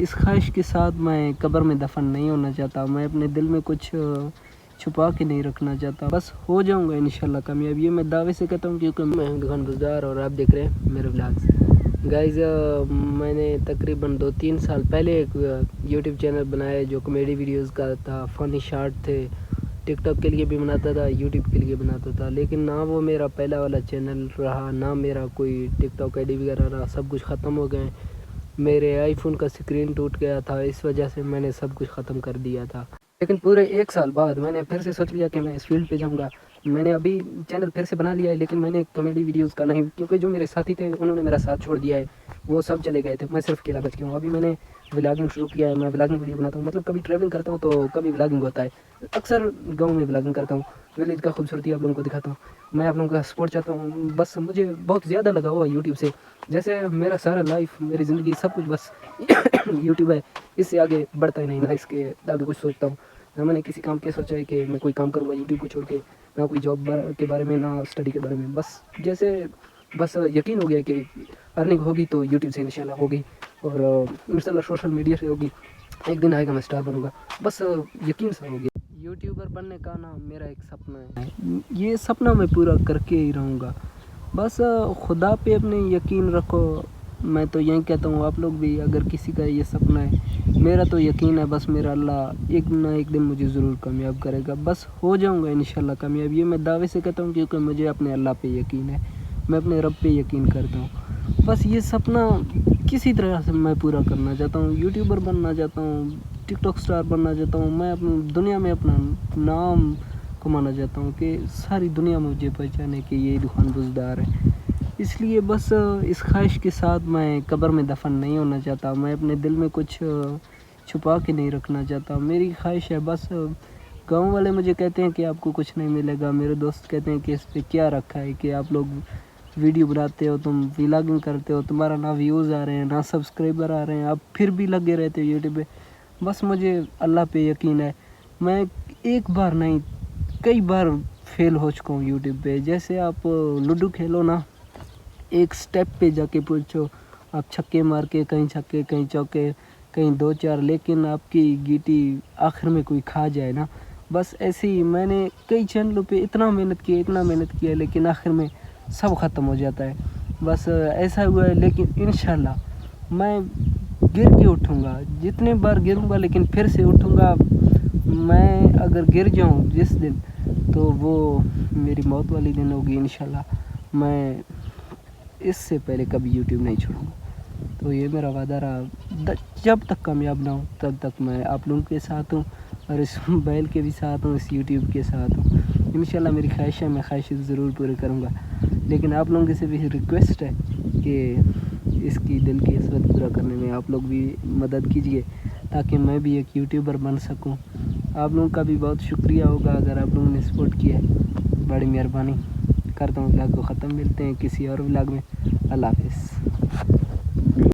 اس خواہش کے ساتھ میں قبر میں دفن نہیں ہونا چاہتا، میں اپنے دل میں کچھ چھپا کے نہیں رکھنا چاہتا، بس ہو جاؤں گا انشاءاللہ کامیاب۔ یہ میں دعوے سے کہتا ہوں کیونکہ میں ہوں دکان بزدار اور آپ دیکھ رہے ہیں میرے ولاگز۔ گائز میں نے تقریباً 2-3 سال پہلے ایک یوٹیوب چینل بنایا جو کامیڈی ویڈیوز کا تھا، فنی شارٹ تھے، ٹک ٹاک کے لیے بھی بناتا تھا، یوٹیوب کے لیے بناتا تھا، لیکن نہ وہ میرا پہلا والا چینل رہا، نہ میرا کوئی ٹک ٹاک آئی ڈی وغیرہ رہا، سب کچھ ختم ہو گئے۔ میرے آئی فون کا اسکرین ٹوٹ گیا تھا، اس وجہ سے میں نے سب کچھ ختم کر دیا تھا۔ لیکن پورے 1 سال بعد میں نے پھر سے سوچ لیا کہ میں اس فیلڈ پہ جاؤں گا۔ میں نے ابھی چینل پھر سے بنا لیا ہے، لیکن میں نے کامیڈی ویڈیوز کا نہیں، کیونکہ جو میرے ساتھی تھے انہوں نے میرا ساتھ چھوڑ دیا ہے، وہ سب چلے گئے تھے، میں صرف اکیلا بچ گیا ہوں۔ ابھی میں نے ولاگنگ شروع کیا ہے، میں ولاگنگ ویڈیو بناتا ہوں، مطلب کبھی ٹریولنگ کرتا ہوں تو کبھی ولاگنگ ہوتا ہے، اکثر گاؤں میں ولاگنگ کرتا ہوں، ولیج کا خوبصورتی آپ لوگوں کو دکھاتا ہوں، میں آپ لوگوں کا سپورٹ چاہتا ہوں۔ بس مجھے بہت زیادہ لگا ہوا یوٹیوب سے، جیسے میرا سارا لائف، میری زندگی سب کچھ بس یوٹیوب ہے، اس سے آگے بڑھتا ہی نہیں، نہ اس کے آگے کچھ سوچتا ہوں، نہ میں نے کسی کام کے سوچا ہے کہ میں کوئی کام کروں گا یوٹیوب کو چھوڑ کے، نہ کوئی جاب کے بارے میں، نہ اسٹڈی کے بارے میں، بس یقین ہو گیا کہ ارننگ ہوگی تو یوٹیوب سے انشاءاللہ ہوگی، اور انشاءاللہ سوشل میڈیا سے ہوگی، ایک دن آئے گا میں اسٹار بنوں گا، بس یقین سا ہو گیا۔ یوٹیوبر بننے کا نا میرا ایک سپنا ہے، یہ سپنا میں پورا کر کے ہی رہوں گا، بس خدا پہ اپنے یقین رکھو۔ میں تو یہی کہتا ہوں آپ لوگ بھی، اگر کسی کا یہ سپنا ہے، میرا تو یقین ہے بس میرا اللہ ایک نہ ایک دن مجھے ضرور کامیاب کرے گا، بس ہو جاؤں گا انشاءاللہ کامیاب۔ یہ میں دعوے سے کہتا ہوں کیونکہ مجھے اپنے اللہ پہ یقین ہے، میں اپنے رب پہ یقین کرتا ہوں، بس یہ سپنا کسی طرح سے میں پورا کرنا چاہتا ہوں، یوٹیوبر بننا چاہتا ہوں، ٹک ٹاک سٹار بننا چاہتا ہوں، میں اپنی دنیا میں اپنا نام کمانا چاہتا ہوں کہ ساری دنیا مجھے پہچانے کہ یہ دکان بزدار ہے۔ اس لیے بس اس خواہش کے ساتھ میں قبر میں دفن نہیں ہونا چاہتا، میں اپنے دل میں کچھ چھپا کے نہیں رکھنا چاہتا، میری خواہش ہے بس۔ گاؤں والے مجھے کہتے ہیں کہ آپ کو کچھ نہیں ملے گا، میرے دوست کہتے ہیں کہ اس پہ کیا رکھا ہے، کہ آپ لوگ ویڈیو بناتے ہو، تم ولاگنگ کرتے ہو، تمہارا نہ ویوز آ رہے ہیں نہ سبسکرائبر آ رہے ہیں، آپ پھر بھی لگے رہتے ہو یوٹیوب پہ۔ بس مجھے اللہ پہ یقین ہے، میں ایک بار نہیں کئی بار فیل ہو چکا ہوں یوٹیوب پہ۔ جیسے آپ لوڈو کھیلو نا، ایک سٹیپ پہ جا کے پہنچو، آپ چھکے مار کے کہیں چھکے کہیں چوکے کہیں 2-4، لیکن آپ کی گیٹی آخر میں کوئی کھا جائے نا، بس ایسے ہی میں نے کئی چینلوں پہ اتنا محنت کیا لیکن آخر میں سب ختم ہو جاتا ہے، بس ایسا ہوا ہے۔ لیکن انشاءاللہ میں گر کے اٹھوں گا، جتنے بار گروں گا لیکن پھر سے اٹھوں گا۔ میں اگر گر جاؤں جس دن تو وہ میری موت والی دن ہوگی انشاءاللہ، میں اس سے پہلے کبھی یوٹیوب نہیں چھوڑوں گا۔ تو یہ میرا وعدہ رہا، جب تک کامیاب نہ ہوں تب تک میں آپ لوگوں کے ساتھ ہوں، اور اس موبائل کے بھی ساتھ ہوں، اس یوٹیوب کے ساتھ ہوں۔ انشاءاللہ میری خواہش ہے، میں خواہش ضرور پورے کروں گا، لیکن آپ لوگوں سے بھی ریکویسٹ ہے کہ اس کی دل کی حسرت پورا کرنے میں آپ لوگ بھی مدد کیجیے، تاکہ میں بھی ایک یوٹیوبر بن سکوں۔ آپ لوگوں کا بھی بہت شکریہ ہوگا اگر آپ لوگوں نے سپورٹ کیا ہے، بڑی مہربانی کرتا ہوں۔ ولاگ کو ختم، ملتے ہیں کسی اور ولاگ میں، اللہ حافظ۔